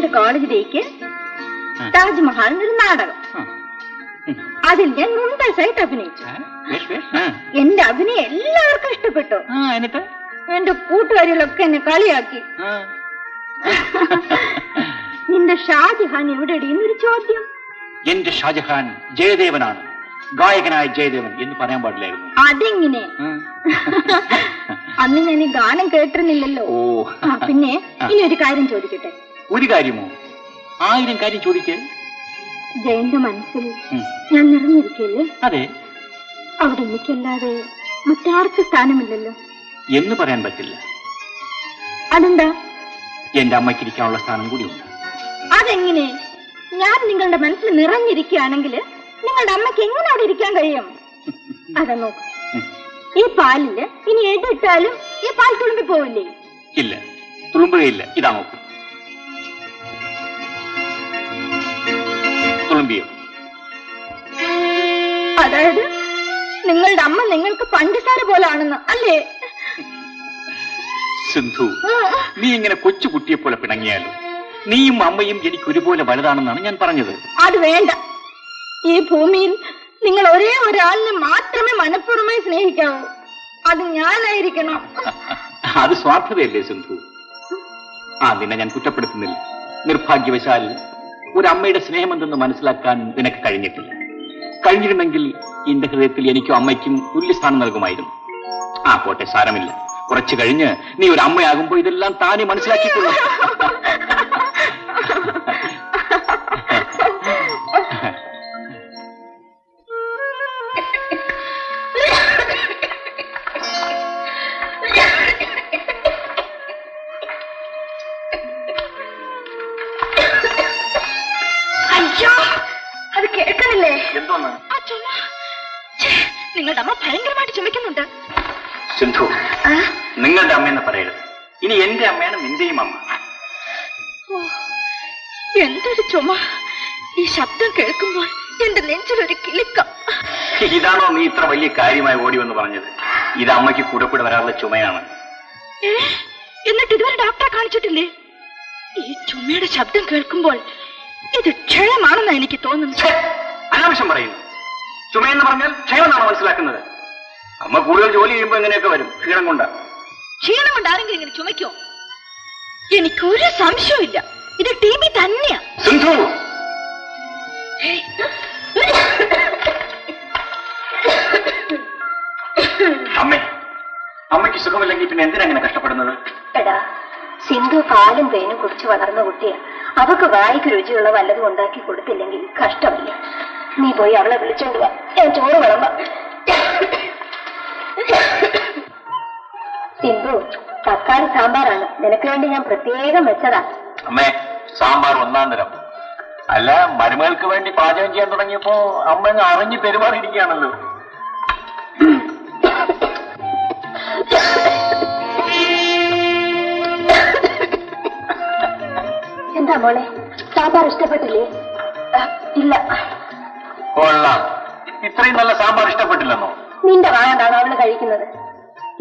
എന്റെ കോളേജിലേക്ക് താജ്മഹൽ എന്നൊരു നാടകം. അതിൽ ഞാൻ മുംതാസായിട്ട് അഭിനയിച്ചു. എന്റെ അഭിനയം എല്ലാവർക്കും ഇഷ്ടപ്പെട്ടു. എന്റെ കൂട്ടുകാരികളൊക്കെ എന്നെ കളിയാക്കി. നിന്റെ ഷാജഹാൻ എവിടെടി എന്നൊരു ചോദ്യം. എന്റെ ഷാജഹാൻ ജയദേവനാണ്, ഗായകനായ ജയദേവൻ എന്ന് പറയാൻ പാടില്ലായിരുന്നു. അതെങ്ങനെ? അന്ന് ഞാൻ ഈ ഗാനം കേട്ടിരുന്നില്ലല്ലോ. പിന്നെ ഇനി ഒരു കാര്യം ചോദിക്കട്ടെ. ഒരു കാര്യമോ? 1000 കാര്യം ചോദിക്കേ. ജയന്റെ മനസ്സിൽ ഞാൻ നിറഞ്ഞിരിക്കല്ലേ? അതെ. അവിടെ എനിക്കല്ലാതെ മറ്റാർക്ക് സ്ഥാനമില്ലല്ലോ എന്ന് പറയാൻ പറ്റില്ല. അതെന്താ? എന്റെ അമ്മയ്ക്കിരിക്കാനുള്ള സ്ഥാനം കൂടിയുണ്ട്. അതെങ്ങനെ? ഞാൻ നിങ്ങളുടെ മനസ്സിൽ നിറഞ്ഞിരിക്കുകയാണെങ്കിൽ നിങ്ങളുടെ അമ്മയ്ക്ക് എങ്ങനെ അവിടെ ഇരിക്കാൻ കഴിയും? അതെ, നോക്ക്, ഈ പാലില് ഇനി എതിട്ടാലും ഈ പാൽ തുളുമ്പി പോവില്ലേ? ഇല്ല, തുളുമ്പുകയില്ല. ഇതാ നോക്ക്, തുളുമ്പിയോ? അതായത് നിങ്ങളുടെ അമ്മ നിങ്ങൾക്ക് പഞ്ചസാര പോലാണെന്ന് അല്ലേ? സിന്ധു, നീ ഇങ്ങനെ കൊച്ചു കുട്ടിയെ പോലെ പിണങ്ങിയാലും നീയും അമ്മയും എനിക്ക് ഒരുപോലെ വലുതാണെന്നാണ് ഞാൻ പറഞ്ഞത്. അത് വേണ്ട. ഈ ഭൂമിയിൽ നിങ്ങൾ ഒരേ ഒരാളിനെ മാത്രമേ മനഃപൂർവ്വമായി സ്നേഹിക്കാവൂ. അത് ഞാനായിരിക്കണം. അത് സ്വാർത്ഥതയല്ലേ സിന്ധു? നിന്നെ ഞാൻ കുറ്റപ്പെടുത്തുന്നില്ല. നിർഭാഗ്യവശാൽ ഒരു അമ്മയുടെ സ്നേഹമെന്തെന്ന് മനസ്സിലാക്കാൻ നിനക്ക് കഴിഞ്ഞിട്ടില്ല. കഴിഞ്ഞിരുന്നെങ്കിൽ എന്റെ ഹൃദയത്തിൽ എനിക്കും അമ്മയ്ക്കും തുല്യസ്ഥാനം നൽകുമായിരുന്നു. പോട്ടെ, സാരമില്ല. കുറച്ചു കഴിഞ്ഞ് നീ ഒരു അമ്മയാകുമ്പോ ഇതെല്ലാം താനെ മനസ്സിലാക്കിക്കൊള്ളു. അത് കേൾക്കണില്ലേ? എന്തോന്ന്? നിങ്ങളുടെ അമ്മ ഭയങ്കരമായിട്ട് ചുമക്കുന്നുണ്ട്. സിന്ധു, നിങ്ങളുടെ അമ്മയെന്ന് പറയരുത്. ഇനി എന്റെ അമ്മയാണ് നിന്റെയും അമ്മ. എന്തൊരു ചുമ! ഈ ശബ്ദം കേൾക്കുമ്പോൾ എന്റെ നെഞ്ചിലൊരു കിളിക്കം. ഇതാണോ നീ ഇത്ര വലിയ കാര്യമായി ഓടി വന്ന് പറഞ്ഞത്? ഇത് അമ്മയ്ക്ക് കൂടെ കൂടെ വരാനുള്ള ചുമയാണ്. എന്നിട്ട് ഇതുവരെ ഡോക്ടറെ കാണിച്ചിട്ടില്ലേ? ഈ ചുമയുടെ ശബ്ദം കേൾക്കുമ്പോൾ ഇത് ക്ഷയമാണെന്നാ എനിക്ക് തോന്നുന്നു. അനാവശ്യം പറയുന്നു. ചുമയെന്ന് പറഞ്ഞാൽ ക്ഷയമെന്നാണോ മനസ്സിലാക്കുന്നത്? അമ്മ കൂടുതൽ ജോലി ചെയ്യുമ്പോ എങ്ങനെയൊക്കെ വരും. ക്ഷീണം കൊണ്ട് ആരെങ്കിലും ഇങ്ങനെ ചുമയ്ക്കോ? എനിക്കൊരു സംശയമില്ല, ഇത് ടി ബി തന്നെയാ. സിന്ധു, അമ്മയ്ക്ക് സുഖമില്ലെങ്കിൽ പിന്നെ എന്തിനാ അങ്ങനെ കഷ്ടപ്പെടുന്നത്? എടാ, സിന്ധു പാലും തേനും കുടിച്ച് വളർന്ന കുട്ടിയാ. അവക്ക് വായിക്ക് രുചിയുള്ള വല്ലതും ഉണ്ടാക്കി കൊടുത്തില്ലെങ്കിൽ കഷ്ടമില്ല. നീ പോയി അവളെ വിളിച്ചോണ്ട് വാ, ഞാൻ ചോറ് വിളമ്പാം. സിന്ധു, തക്കാളി സാമ്പാറാണ് നിനക്ക് വേണ്ടി ഞാൻ പ്രത്യേകം വെച്ചതാ. അമ്മേ, സാമ്പാർ ഒന്നാം തരം. അല്ല, മരുമകൾക്ക് വേണ്ടി പാചകം ചെയ്യാൻ തുടങ്ങിയപ്പോ അമ്മ അറിഞ്ഞ് പെരുമാറിയിരിക്കുകയാണല്ലോ. എന്താ മോളെ, സാമ്പാർ ഇഷ്ടപ്പെട്ടില്ലേ? ഇല്ല. കൊള്ളാം. ഇത്രയും നല്ല സാമ്പാർ ഇഷ്ടപ്പെട്ടില്ലെന്നോ? നിന്റെ വാണ്ടാണോ അവള് കഴിക്കുന്നത്?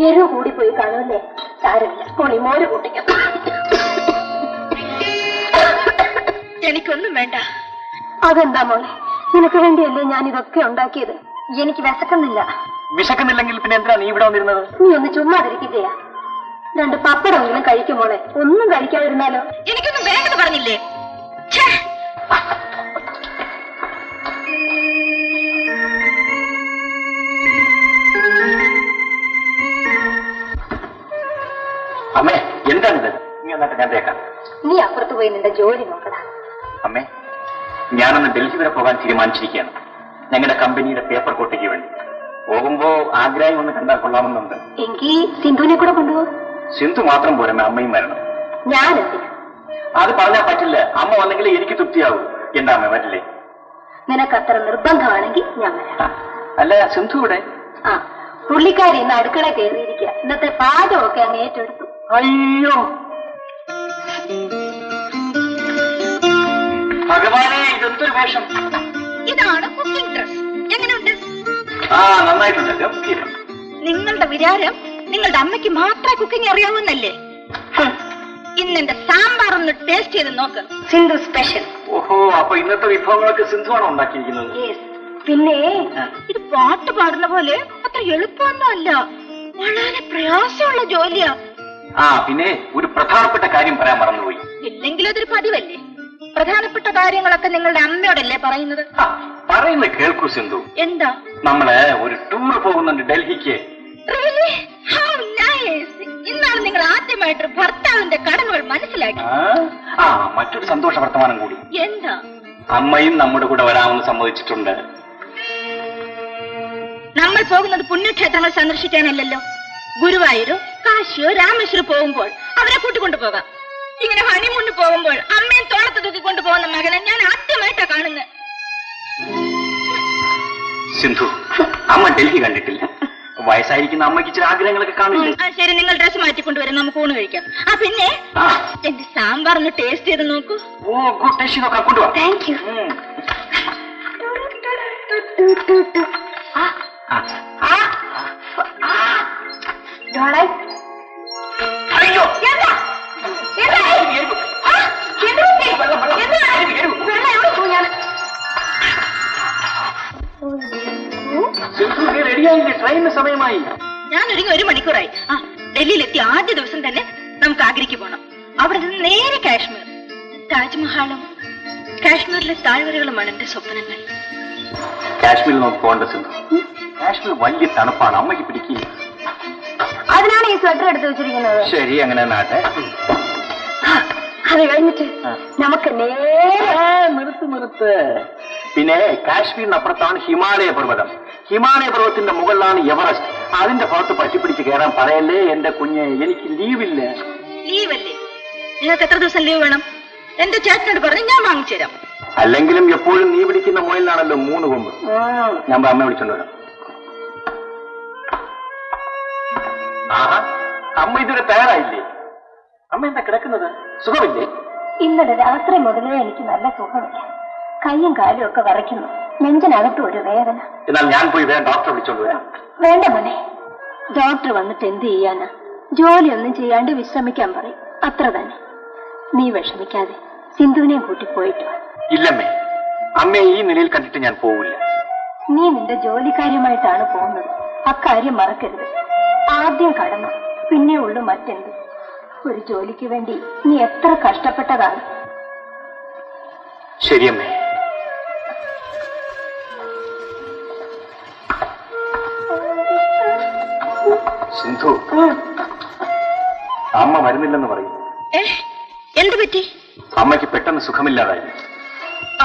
എരിവ് കൂടിപ്പോയി കാണുമല്ലേ? സാരമില്ല, പുളിമോര് കൂട്ടിക്കാം. എനിക്കൊന്നും വേണ്ട. അതെന്താ മോളെ, നിനക്ക് വേണ്ടിയല്ലേ ഞാൻ ഇതൊക്കെ ഉണ്ടാക്കിയത്. എനിക്ക് വിശക്കുന്നില്ല. വിശക്കുന്നില്ലെങ്കിൽ പിന്നെ എന്തിനാ നീ ഇവിടെ വന്നിരുന്നത്? നീ ഒന്ന് ചുമ്മാതിരിക്കില്ല. 2 പപ്പടമെങ്കിലും കഴിക്കും മോളെ. ഒന്നും കഴിക്കാതിരുന്നാലോ? എനിക്കൊന്നും വേണ്ടെന്ന് പറഞ്ഞില്ലേ? അമ്മേ, എന്താണിത്? നീ എന്നിട്ട് ഞാൻ തേക്കാം. നീ അപ്പുറത്ത് പോയി നിന്റെ ജോലി നോക്കടാ. അമ്മേ, ഞാനൊന്ന് ഡൽഹി വരെ പോകാൻ തീരുമാനിച്ചിരിക്കുകയാണ്. ഞങ്ങളുടെ കമ്പനിയുടെ പേപ്പർ കോട്ടയ്ക്ക് വേണ്ടി. പോകുമ്പോ ആഗ്രഹം ഒന്ന് കണ്ടാൽ കൊള്ളാമെന്നുണ്ട്. എങ്കിൽ സിന്ധുവിനെ കൂടെ കൊണ്ടുപോ. സിന്ധു മാത്രം പോരെ, അമ്മയും വരണം. ഞാനെന്തിനാ? അത് പറഞ്ഞാൽ പറ്റില്ല. അമ്മ വന്നെങ്കിൽ എനിക്ക് തൃപ്തിയാവൂ. എന്താ അമ്മ വരില്ലേ? നിനക്ക് അത്ര നിർബന്ധമാണെങ്കിൽ ഞാൻ വരാം. അല്ല, സിന്ധു ഇവിടെ? പുള്ളിക്കാരി ഇന്ന് അടുക്കള കയറിയിരിക്കുക. ഇന്നത്തെ പാചകമൊക്കെ അങ്ങ് ഏറ്റെടുത്തു. അയ്യോ ഭഗവാനെ, ഇതെന്തൊരു വേഷം! ഇതാണ് കുക്കിംഗ് ഡ്രസ്. എങ്ങനെയുണ്ട്? നന്നായിട്ടുണ്ട്. നിങ്ങളുടെ വിചാരം നിങ്ങളുടെ അമ്മയ്ക്ക് മാത്രമേ കുക്കിംഗ് അറിയാവുന്നല്ലേ? ഇന്ന് എന്റെ സാമ്പാർ ഒന്ന് ടേസ്റ്റ് ചെയ്ത് നോക്ക്. സിന്ധു സ്പെഷ്യൽ. ഓഹോ, അപ്പൊ ഇന്നത്തെ വിഭവങ്ങളൊക്കെ സിന്ധുവാണോ ഉണ്ടാക്കിയിരിക്കുന്നത്? പിന്നെ ഇത് പാട്ട് പാടുന്ന പോലെ അത്ര എളുപ്പമൊന്നും അല്ല, വളരെ പ്രയാസമുള്ള ജോലിയാ. പിന്നെ ഒരു പ്രധാനപ്പെട്ട കാര്യം പറയാൻ മറന്നുപോയി. ഇല്ലെങ്കിൽ അതൊരു പതിവല്ലേ? പ്രധാനപ്പെട്ട കാര്യങ്ങളൊക്കെ നിങ്ങളുടെ അമ്മയോടല്ലേ പറയുന്നത്? പറയുന്നത് കേൾക്കൂ സിന്ധു. എന്താ? നമ്മള് ഒരു ടൂർ പോകുന്നുണ്ട് ഡൽഹിക്ക്. ഇന്നാണ് നിങ്ങൾ ആദ്യമായിട്ട് ഭർത്താവിന്റെ കടമകൾ മനസ്സിലാക്കി. മറ്റൊരു സന്തോഷ വർത്തമാനം കൂടി. എന്താ? അമ്മയും നമ്മുടെ കൂടെ വരാമെന്ന് സമ്മതിച്ചിട്ടുണ്ട്. നമ്മൾ പോകുന്നത് പുണ്യക്ഷേത്രങ്ങൾ സന്ദർശിക്കാനല്ലല്ലോ. ഗുരുവായൂരോ കാശിയോ രാമേശ്വരോ പോകുമ്പോൾ അവരെ കൂട്ടിക്കൊണ്ടു പോകാം. ഇങ്ങനെ ഹണിമൂണ് പോകുമ്പോൾ അമ്മയും തോളത്ത് തൂക്കിക്കൊണ്ടു പോകുന്ന മകനെ ഞാൻ ആദ്യമായിട്ടാ കാണുന്നത്. സിന്ധു, അമ്മ ഡൽഹി കണ്ടിട്ടില്ല. വയസ്സായിരിക്കുന്ന അമ്മയ്ക്ക് ചില ആഗ്രഹങ്ങളൊക്കെ കാണില്ല. ശരി, നിങ്ങൾ ഡ്രസ് മാറ്റിക്കൊണ്ടുവരും, നമുക്ക് ഊണ് കഴിക്കാം. പിന്നെ എന്റെ സാമ്പാർ ഒന്ന് ടേസ്റ്റ് ചെയ്ത് നോക്കൂ. ഗുഡ്, ടേസ്റ്റ് നോക്കാം, കൊണ്ടുപോവാ. Thank you. അയ്യോ, റെഡിയായില്ലേ? ട്രെയിനിന് സമയമായി. ഞാൻ ഒരുങ്ങി 1 മണിക്കൂറായി. ഡൽഹിയിലെത്തി ആദ്യ ദിവസം തന്നെ നമുക്ക് ആഗ്രയ്ക്ക് പോകണം. അവിടെ നിന്ന് നേരെ കാശ്മീർ. താജ്മഹാളും കാശ്മീരിലെ താഴ്വരകളുമാണ് എന്റെ സ്വപ്നങ്ങൾ. കാശ്മീരിൽ നമുക്ക് പോകേണ്ട സിന്ധു. കാശ്മീർ വലിയ തണുപ്പാണ്, അമ്മയ്ക്ക് പിടിക്കില്ല. അതിനാണ് ഈ സ്വെറ്റർ എടുത്ത് വെച്ചിരിക്കുന്നത്. ശരി, അങ്ങനെ നാട്ടെ. അത് കഴിഞ്ഞിട്ട് നമുക്ക് നിർത്ത്. പിന്നെ കാശ്മീരിനപ്പുറത്താണ് ഹിമാലയ പർവ്വതം. ഹിമാലയ പർവ്വതത്തിന്റെ മുകളിലാണ് എവറസ്റ്റ്. അതിന്റെ പുറത്ത് പറ്റിപ്പിടിച്ച് കയറാൻ പറയല്ലേ എന്റെ കുഞ്ഞ്. എനിക്ക് ലീവില്ല. ലീവല്ലേ? നിങ്ങൾക്ക് എത്ര ദിവസം ലീവ് വേണം? എന്റെ ചേട്ടനോട് പറഞ്ഞ് ഞാൻ വാങ്ങിച്ചു തരാം. അല്ലെങ്കിലും എപ്പോഴും നീ പിടിക്കുന്ന മുയലിനാണല്ലോ 3 കൊമ്പ്. ഞാൻ അമ്മ വിളിച്ചോണ്ട് വരാം. അമ്മ ഇതുവരെ തയ്യാറായില്ലേ? അമ്മ എന്താ കിടക്കുന്നത്? സുഖമില്ലേ? ഇന്നലെ രാത്രി മുതലേ എനിക്ക് നല്ല സുഖമില്ല. കൈയും കാലും ഒക്കെ വിറയ്ക്കുന്നു. നെഞ്ചിനകത്ത് ഒരു വേദന. എന്നാൽ ഞാൻ പോയി വേഗം ഡോക്ടറെ വിളിച്ചോണ്ട് വരാം. വേണ്ട മോനെ, ഡോക്ടർ വന്നിട്ട് എന്ത് ചെയ്യാനാ? ജോലിയൊന്നും ചെയ്യാണ്ട് വിശ്രമിക്കാൻ പറയും, അത്ര തന്നെ. നീ വിഷമിക്കാതെ സിന്ധുവിനെയും കൂട്ടി പോയിട്ട് വാ. ഇല്ലമ്മേ, അമ്മയെ ഈ നിലയിൽ കണ്ടിട്ട് ഞാൻ പോവില്ല. നീ നിന്റെ ജോലിക്കാര്യമായിട്ടാണ് പോകുന്നത്, അക്കാര്യം മറക്കരുത്. ആദ്യം കടമ, പിന്നെ ഉള്ളു മറ്റെന്ത്. ഒരു ജോലിക്ക് വേണ്ടി നീ എത്ര കഷ്ടപ്പെട്ടതാണ്. ശരിയമ്മേ. സിന്ധു, അമ്മ വരുന്നില്ലെന്ന് പറയുന്നു. എന്ത് പറ്റി? അമ്മയ്ക്ക് പെട്ടെന്ന് സുഖമില്ലാതായി.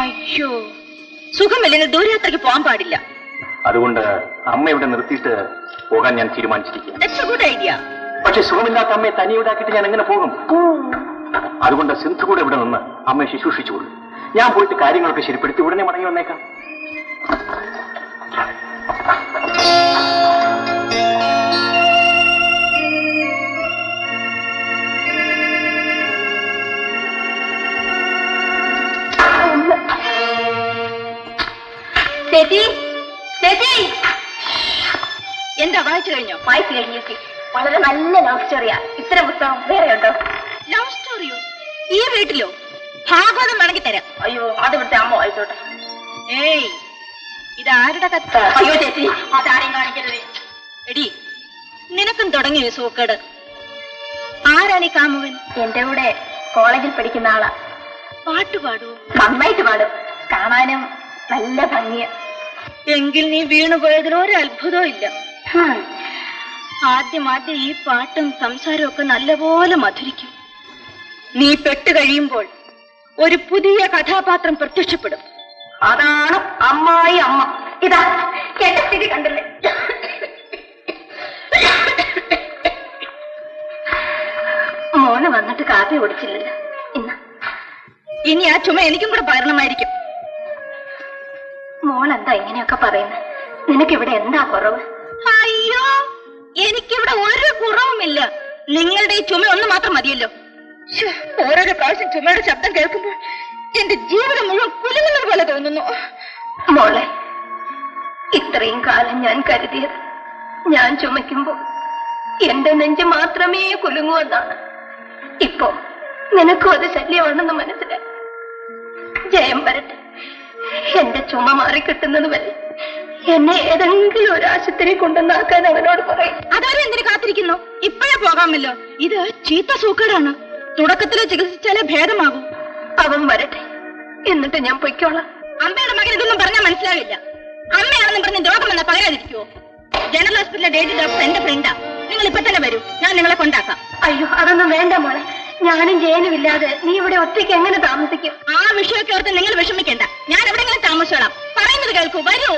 അയ്യോ, സുഖമില്ലെങ്കിൽ ദൂരയാത്രയ്ക്ക് പോകാൻ പാടില്ല. അതുകൊണ്ട് അമ്മ ഇവിടെ നിർത്തിയിട്ട് പോകാൻ ഞാൻ തീരുമാനിച്ചിരിക്കുകയാണ്. പക്ഷെ സുഖമില്ലാത്ത അമ്മയെ തനിയുണ്ടാക്കിയിട്ട് ഞാൻ എങ്ങനെ പോകും? അതുകൊണ്ട് സിന്ധു കൂടെ ഇവിടെ നിന്ന് അമ്മയെ ശുശ്രൂഷിച്ചുകൊള്ളു. ഞാൻ പോയിട്ട് കാര്യങ്ങളൊക്കെ ശരിപ്പെടുത്തി ഉടനെ മടങ്ങി വന്നേക്കാം. ചേച്ചി, ചേച്ചി, എന്താ വായിച്ചു കഴിഞ്ഞോ? വായിച്ചു കഴിഞ്ഞു ചേച്ചി. വളരെ നല്ല ലവ് സ്റ്റോറിയാ. ഇത്തരം പുസ്തകം വേറെ ഉണ്ടോ? ലവ് സ്റ്റോറിയോ? ഈ വീട്ടിലോ? ഭാഗവതം വേണമെങ്കിൽ തരാം. അയ്യോ, അത് ഇവിടുത്തെ അമ്മ വായിച്ചോട്ടെ. ഏയ്, ഇതാരുടെ കത്ത്? അയ്യോ ചേച്ചി, അതാരെയും കാണിക്കരുത്. എടി, നിനക്കും തുടങ്ങിയ സൂക്കേട്. ആരാണ് ഈ കാമുകൻ? എന്റെ കൂടെ കോളേജിൽ പഠിക്കുന്ന ആളാ. പാട്ട് പാടൂ? നന്നായിട്ട് പാടും. കാണാനും നല്ല ഭംഗിയ. എങ്കിൽ നീ വീണുപോയതിൽ ഒരു അത്ഭുതവും ഇല്ല. ആദ്യം ഈ പാട്ടും സംസാരവും ഒക്കെ നല്ലപോലെ മധുരിക്കും. നീ പെട്ടു കഴിയുമ്പോൾ ഒരു പുതിയ കഥാപാത്രം പ്രത്യക്ഷപ്പെടും. അതാണ് അമ്മായി അമ്മ. ഇതാ എന്റെ സ്ഥിതി കണ്ടില്ലേ? മോന് വന്നിട്ട് കാപ്പി കുടിച്ചില്ലല്ലോ. ഇനി ആ ചുമ എനിക്കും കൂടെ പകരണമായിരിക്കും. മോളെന്താ ഇങ്ങനെയൊക്കെ പറയുന്നത്? നിനക്കിവിടെ എന്താ കുറവ്? അയ്യോ, എനിക്കിവിടെ ഒരു കുറവുമില്ല. നിങ്ങളുടെ ഈ ചുമ ഒന്ന് മാത്രം മതിയല്ലോ. ഓരോരോ പ്രാവശ്യം ചുമയുടെ ശബ്ദം കേൾക്കുമ്പോൾ എന്റെ ജീവിതം മുഴുവൻ കുലുങ്ങുന്നത് പോലെ തോന്നുന്നു. മോളെ, ഇത്രയും കാലം ഞാൻ കരുതിയത് ഞാൻ ചുമയ്ക്കുമ്പോൾ എന്റെ നെഞ്ച് മാത്രമേ കുലുങ്ങുവെന്നാണ്. ഇപ്പോ നിനക്കും അത് ശല്യമാണെന്ന് മനസ്സിലായി. ജയം വരട്ടെ. എന്റെ ചുമ മാറി കിട്ടുന്നത് വരെ എന്നെ ഏതെങ്കിലും ഒരു ആശുപത്രി കൊണ്ടുവന്നാക്കാൻ അവനോട് പറയും. അതുവരെ എന്തിനു കാത്തിരിക്കുന്നു? ഇപ്പോഴേ പോകാമല്ലോ. ഇത് ചീത്ത സൂക്കേടാണ്. തുടക്കത്തില് ചികിത്സിച്ചാലേ ഭേദമാകും. അവൻ വരട്ടെ, എന്നിട്ട് ഞാൻ പൊയ്ക്കോളാം. അമ്മയുടെ മകൻ ഇതൊന്നും പറഞ്ഞാൽ മനസ്സിലാവില്ല. അമ്മയാണെന്നും പറഞ്ഞ് രോഗം വന്നാൽ പകരാതിരിക്കുവോ? ജനറൽ ഹോസ്പിറ്റലിലെ ഡേറ്റ് ഡോക്ടർ എന്റെ ഫ്രണ്ടാ. നിങ്ങൾ ഇപ്പൊ തന്നെ വരൂ, ഞാൻ നിങ്ങളെ കൊണ്ടാക്കാം. അയ്യോ, അതൊന്നും വേണ്ട മോളെ. ഞാനും ജയനും ഇല്ലാതെ നീ ഇവിടെ ഒറ്റയ്ക്ക് എങ്ങനെ താമസിക്കും? ആ വിഷയമൊക്കെ ഓർത്ത് നിങ്ങൾ വിഷമിക്കേണ്ട. ഞാൻ എവിടെയെങ്കിലും താമസിച്ചോളാം. പറയുന്നത് കേൾക്കൂ, വരൂ.